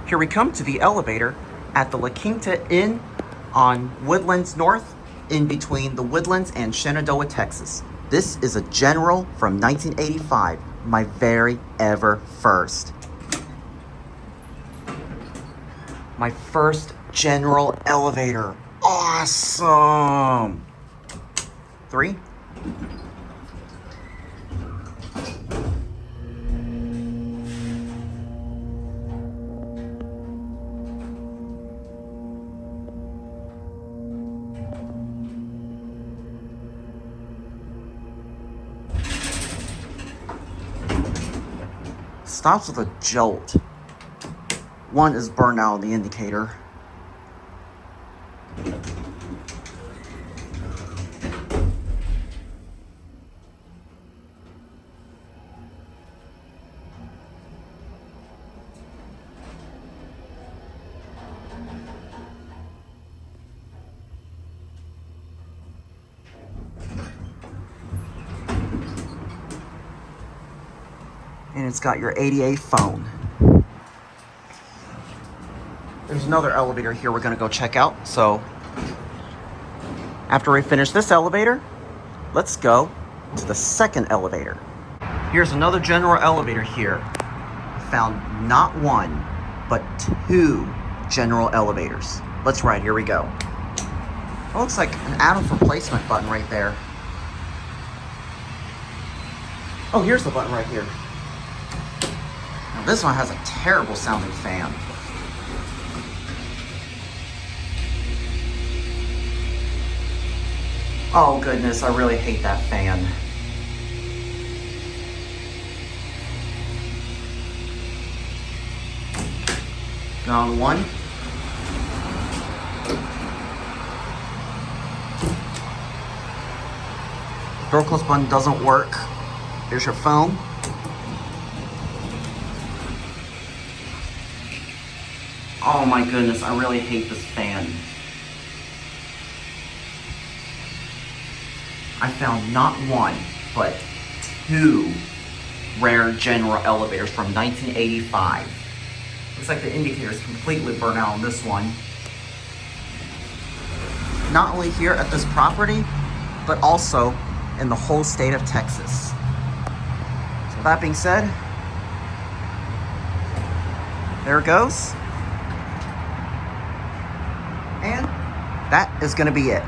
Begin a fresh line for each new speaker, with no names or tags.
Here we come to the elevator at the Quinta Inn on Woodlands North, in between the Woodlands and Shenandoah, Texas. This is a General from 1985, my very ever first. My first General elevator. Awesome! 3. Stops with a jolt. 1 is burned out on the indicator. And it's got your ADA phone. There's another elevator here we're gonna go check out. So after we finish this elevator, let's go to the second elevator. Here's another General elevator here. I found not 1, but 2 General elevators. Let's ride, here we go. It looks like an add-on replacement button right there. Oh, here's the button right here. Now this one has a terrible sounding fan. Oh goodness, I really hate that fan. Down 1. Door close button doesn't work. Here's your phone. Oh my goodness, I really hate this fan. I found not 1, but 2 rare General elevators from 1985. Looks like the indicator is completely burnt out on this one. Not only here at this property, but also in the whole state of Texas. So that being said, there it goes. And that is going to be it.